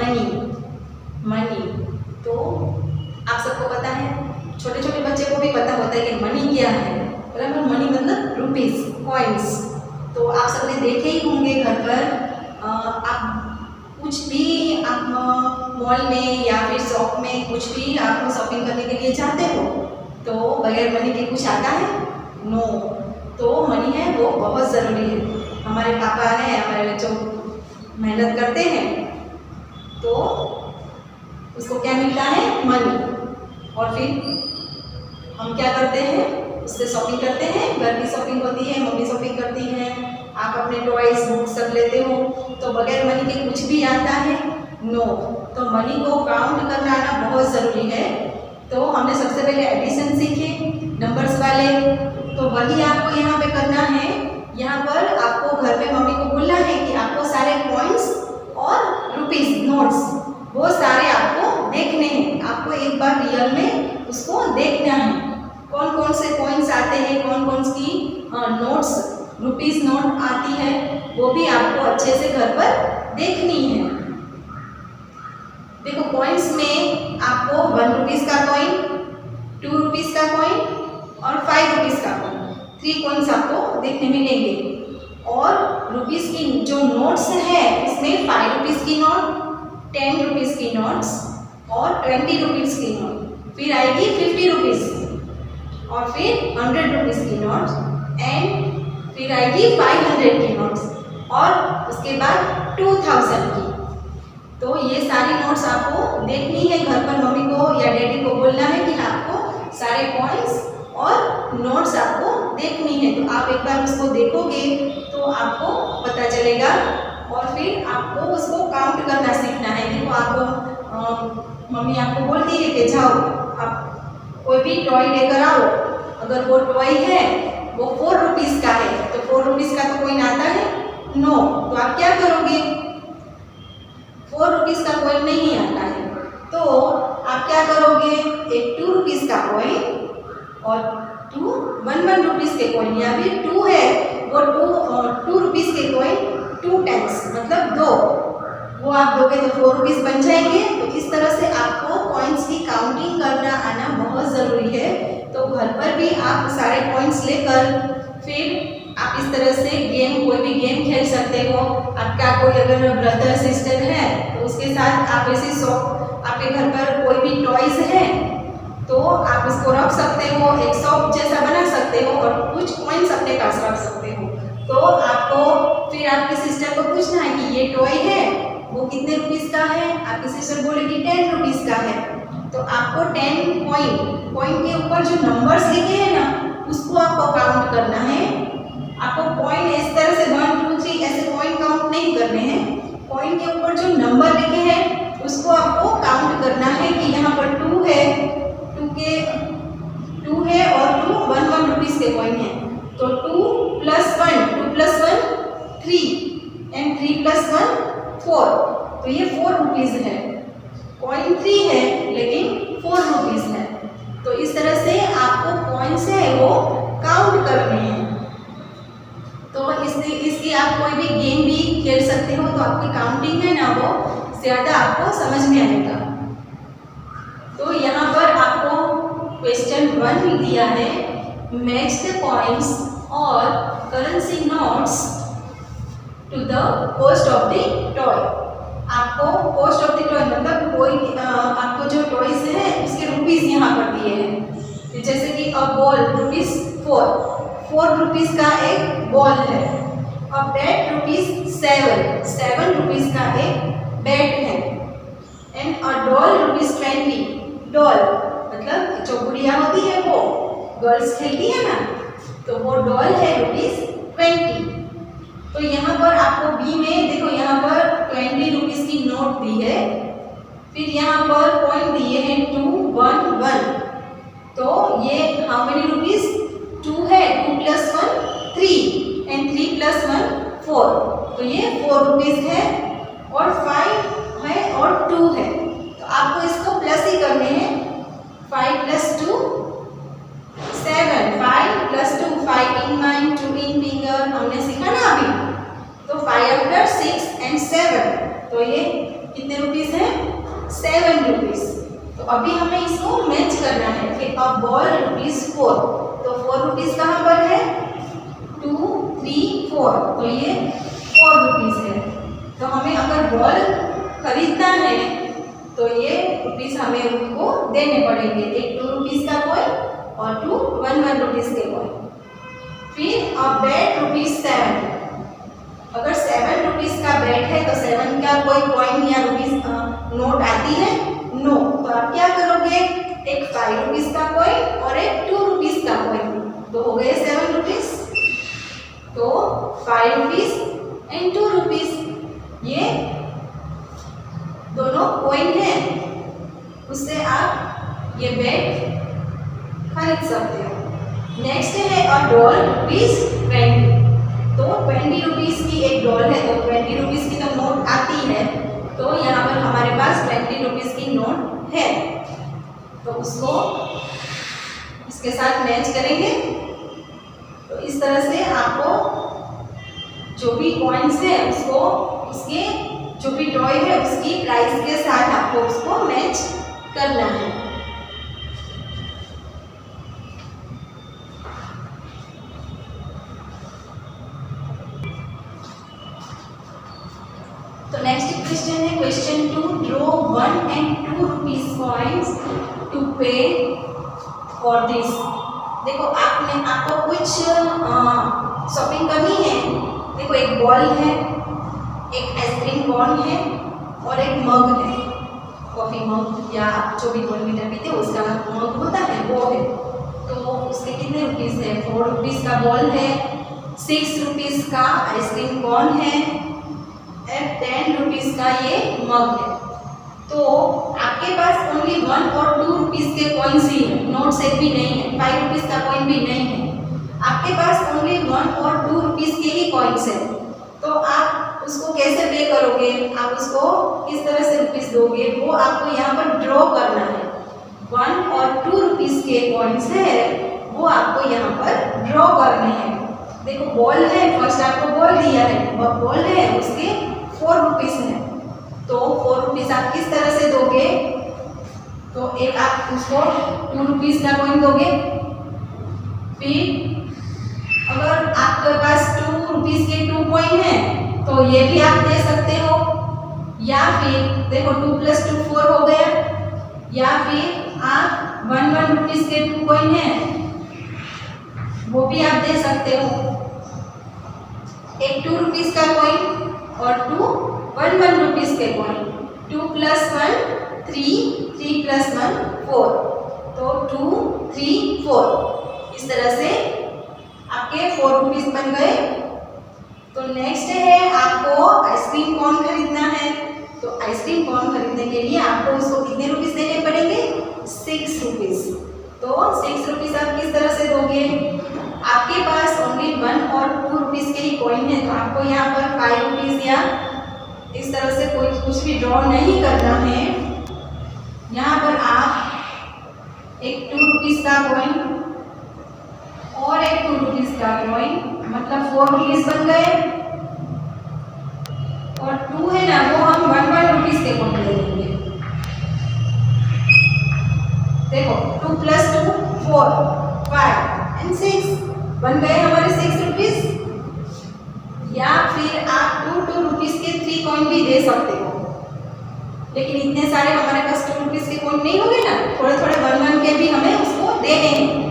Money, money. तो आप सबको पता है, छोटे छोटे बच्चे को भी पता होता है कि मनी क्या है, बराबर। मनी मतलब रुपीस, कॉइन्स। तो आप सबने देखे ही होंगे घर पर। आप कुछ भी आप मॉल में या फिर शॉप में कुछ भी आप शॉपिंग करने के लिए जाते हो तो बगैर मनी के कुछ आता है? नो। तो मनी है वो बहुत ज़रूरी है। हमारे पापा हैं, हमारे जो मेहनत करते हैं तो उसको क्या मिलता है? मनी। और फिर हम क्या करते हैं? उससे शॉपिंग करते हैं। घर की शॉपिंग होती है, मम्मी शॉपिंग करती हैं, आप अपने टॉयज बुक सब लेते हो। तो बगैर मनी के कुछ भी आता है? नो। तो मनी को काउंट करना आना बहुत ज़रूरी है। तो हमने सबसे पहले एडिशन सीखे नंबर्स वाले, तो वही आपको यहाँ पे करना है। यहाँ पर आपको घर पे मम्मी को बोलना है कि आपको सारे कॉइन्स और रुपीस नोट्स वो सारे आपको देखने हैं। आपको एक बार रियल में उसको देखना है, कौन कौन से कॉइन्स आते हैं, कौन कौन सी नोट्स रुपीस नोट आती है, वो भी आपको अच्छे से घर पर देखनी है। देखो कॉइन्स में आपको 1 रुपीस का कॉइन, 2 रुपीस का कॉइन और 5 रुपीस का कॉइन, 3 कॉइन्स आपको देखने मिलेंगे। और रुपीस की जो नोट्स है इसमें 5 रुपीस की नोट, 10 रुपीस की नोट्स और 20 रुपीस की नोट, फिर आएगी 50 रुपीस और फिर 100 रुपीस की नोट्स एंड फिर आएगी 500 की नोट्स और उसके बाद 2000 की। तो ये सारी नोट्स आपको देखनी है घर पर। मम्मी को या डैडी को बोलना है कि आपको सारे कॉइन्स और नोट्स आपको देखनी है। तो आप एक बार उसको देखोगे तो आपको पता चलेगा और फिर आपको उसको काउंट करना सीखना है। देखो आपको मम्मी आपको बोलती है कि जाओ आप कोई भी टॉय लेकर आओ, अगर वो टॉय है वो 4 रुपीस का है तो 4 रुपीस का तो कॉइन आता है? नो। तो आप क्या करोगे? 4 रुपीस का कॉइन नहीं आता है तो आप क्या करोगे? एक 2 रुपीस का कॉइन और 1 रुपीस के कॉइन, या फिर 2 है वो 2 रुपीस के कॉइन 2 टाइम्स मतलब 2, वो आप दोगे तो 4 रुपीस बन जाएंगे। तो इस तरह से आपको कॉइन्स की काउंटिंग करना आना बहुत ज़रूरी है। तो घर पर भी आप सारे कॉइन्स लेकर फिर आप इस तरह से गेम, कोई भी गेम खेल सकते हो। आपका कोई अगर ब्रदर सिस्टर है तो उसके साथ आप ऐसी शॉप, आपके घर पर कोई भी टॉयज है तो आप उसको रख सकते हो, एक शॉप जैसा बना सकते हो और कुछ कॉइन्स अपने पास रख सकते हो। तो आपको फिर आपकी सिस्टर को पूछना है कि ये टॉय है वो कितने रुपीस का है? आपकी सिस्टर बोलेगी 10 रुपीस का है। तो आपको 10 कॉइन के ऊपर जो नंबर्स लिखे हैं ना उसको आपको काउंट करना है। आपको कॉइन इस तरह से 1 2 3 ऐसे कॉइन काउंट नहीं करने हैं। कॉइन के ऊपर जो नंबर लिखे हैं उसको आपको काउंट करना है कि यहाँ पर 2 है, 2 है और 2 1 रुपीस के कॉइन है तो 2 + 1 3 एंड 3 + 1 4, तो ये 4 रुपीस है। कॉइन 3 है लेकिन 4 रुपीस है। तो इस तरह से आपको कॉइन्स है वो काउंट करने हैं। तो इसकी आप कोई भी गेम भी खेल सकते हो तो आपकी काउंटिंग है ना वो ज़्यादा आपको समझ में आएगा। तो यहाँ पर आपको क्वेश्चन 1 दिया है, मैच द कॉइन्स और currency notes to the cost of the toy. आपको कॉस्ट ऑफ द टॉय मतलब कोई आपको जो टॉयज है उसके रुपीस यहाँ पर दिए हैं। जैसे कि अ बॉल रुपीस 4 रुपीस का एक बॉल है। अ बैट रुपीस 7 रुपीस का एक बैट है। And a doll rupees 20, doll मतलब जो गुड़िया होती है वो गर्ल्स खेलती है ना तो वो डॉल है रुपीस 20। तो यहाँ पर आपको बी में देखो यहाँ पर 20 रुपीस की नोट दी है, फिर यहाँ पर कॉइन दिए हैं 2 1 1। तो ये हाउ मेनी रुपीस? 2 है, 2 + 1 3 एंड 3 + 1 4, तो ये 4 रुपीस है और 5 है और 2 है। तो आपको इसको प्लस ही करने हैं। 5 + 2 7, 5 + 2 5 in mind, 2 in finger, हमने सीखा ना अभी। तो 5 after 6 and 7 तो ये कितने रुपीस है? 7 रुपीस। तो अभी हमें इसको मैच करना है कि अ बॉल ₹4, तो 4 रुपीस कहाँ पर है? 2, 3, 4, तो ये 4 रुपीस है। तो हमें अगर बॉल खरीदना है तो ये रुपीस हमें उनको देने पड़ेंगे, एक 2 रुपीस का कॉइन और 2 1 रुपीस के कॉइन। फिर अ बैट ₹7, अगर 7 रुपीस का बैट है तो 7 का कोई कॉइन या रुपीस नोट आती है? नो। तो आप क्या करोगे? एक 5 रुपीस का कॉइन और एक 2 रुपीस का कॉइन, तो हो गए 7 रुपीस। तो 5 रुपीस एंड 2 रुपीस, ये दोनों कॉइन है, उससे आप ये बैट खरीद सकते हो। नेक्स्ट है अ डॉल ₹20, तो 20 रुपीस की एक डॉल है, तो 20 रुपीस की तो नोट आती है, तो यहाँ पर हमारे पास 20 रुपीस की नोट है, तो उसको इसके साथ मैच करेंगे। तो इस तरह से आपको जो भी कॉइन्स है उसको उसके जो भी टॉय है उसकी प्राइस के साथ आपको उसको मैच करना है। तो नेक्स्ट क्वेश्चन है question 2, draw 1 and 2 rupees coins to pay for this. देखो आपको कुछ शॉपिंग करनी है। देखो एक बॉल है, एक आइसक्रीम कोन है और एक मग है, कॉफी मग या आप जो भी बॉर्नविटा पीते हो उसका मग होता है वो है। तो उसके कितने रुपीस है? 4 रुपीस का बॉल है, 6 रुपीस का आइसक्रीम कोन है, 10 रुपीस का ये मग है। तो आपके पास ओनली 1 और 2 रुपीस के कॉइन्स ही है, नोट सेट भी नहीं है, 5 रुपीस का कॉइन भी नहीं है। आपके पास ओनली 1 और 2 रुपीस के ही कॉइन्स है, तो आप उसको कैसे पे करोगे? आप उसको किस तरह से रुपीस दोगे वो आपको यहाँ पर ड्रॉ करना है। 1 और 2 रुपीस के कॉइन्स है वो आपको यहाँ पर ड्रॉ करने हैं। देखो बॉल है, फर्स्ट आपको बॉल दिया है, वो बॉल है उसके 4 रुपीस है, तो 4 रुपीस आप किस तरह से दोगे? तो एक आप उसको 2 रुपीस का कॉइन दोगे, फिर अगर आपके पास 2 रुपीस के 2 कॉइन है तो ये भी आप दे सकते हो, या फिर देखो 2 + 2 4 हो गया, या फिर आप 1 रुपीस के 2 कॉइन है वो भी आप दे सकते हो। एक 2 रुपीस का कॉइन और 2 1 रुपीस के कॉइन, 2 + 1 3, 3 + 1 4, तो 2 3 4, इस तरह से आपके 4 रुपीस बन गए। तो नेक्स्ट है आपको आइसक्रीम कोन खरीदना है, तो आइसक्रीम कोन खरीदने के लिए आपको उसको कितने रुपीस देने पड़ेंगे? 6 रुपीस। तो 6 रुपीस आप किस तरह से दोगे? आपके पास ओनली 1 और 2 रुपीस के ही कॉइन है, तो आपको यहाँ पर 5 रुपीस या इस तरह से कोई कुछ भी ड्रॉ नहीं करना है। यहाँ पर आप एक 2 रुपीस का कॉइन और एक 2 रुपीस का कॉइन, मतलब 4 रुपीस बन गए, और 2 है ना वो हम 1 रुपीस के कॉइन ले लेंगे। देखो 2 + 2 4, 5 and 6 बन गए हमारे 6 रुपीस। या फिर आप 2 रुपीस के 3 कॉइन भी दे सकते हो, लेकिन इतने सारे हमारे पास 2 रुपीस के कॉइन नहीं होंगे ना, थोड़े थोड़े 1 के भी हमें उसको दे देंगे।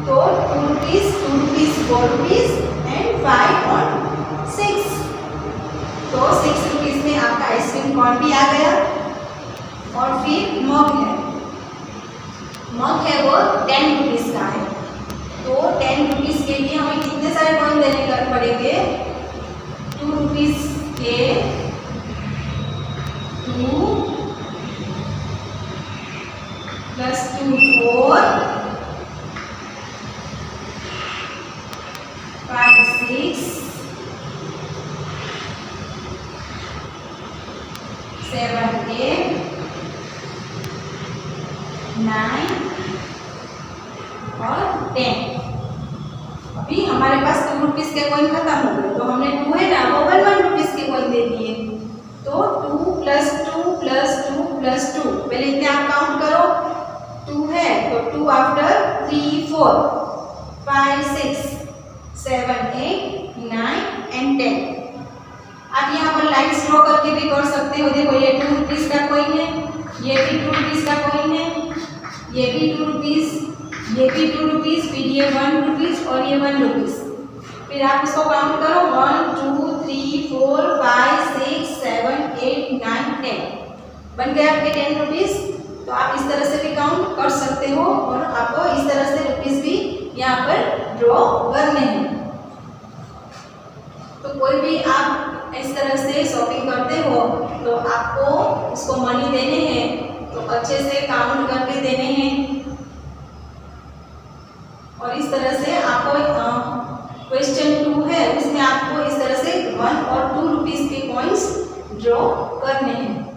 तो 2 रुपीस, 4 रुपीस एंड 5 और 6, तो 6 रुपीस में आपका आइसक्रीम कोन भी आ गया। और फिर मग है वो 10 रुपीस का है, तो 10 रुपीस के लिए हमें कितने सारे कॉइन देने पड़ेंगे? 2 रुपीस के 2 + 2 4, 5 6 7 8 9 और 10। अभी हमारे पास 2 रुपीस के कॉइन खत्म हो गए, तो हमने 2 है ना वो 1 रुपीस के कॉइन दे दिए, तो प्लस टू, पहले इतने आप काउंट करो, 2 है तो 2 आफ्टर 3 4 5 6 7 8 9 एंड 10। आप यहाँ पर लाइन्स ड्रॉ करके भी कर सकते हो। देखो ये 2 रुपीज का कॉइन है, ये भी 2 रुपीज का कॉइन है, ये भी 2 रुपीज, ये भी 2 रुपीज, फिर ये 1 रुपीज और ये 1 रुपीज। फिर आप इसको काउंट करो 1 2 3 4 5 6 7 8 9 10, बन गए आपके 10 रुपीज। तो आप इस तरह से भी काउंट कर सकते हो और आपको इस तरह से रुपीज भी यहाँ पर ड्रॉ करने हैं। तो कोई भी आप इस तरह से शॉपिंग करते हो तो आपको उसको मनी देने हैं तो अच्छे से काउंट करके देने हैं। और इस तरह से आपको क्वेश्चन 2 है उसमें आपको इस तरह से 1 और 2 रुपीज के कॉइन्स ड्रॉ करने हैं।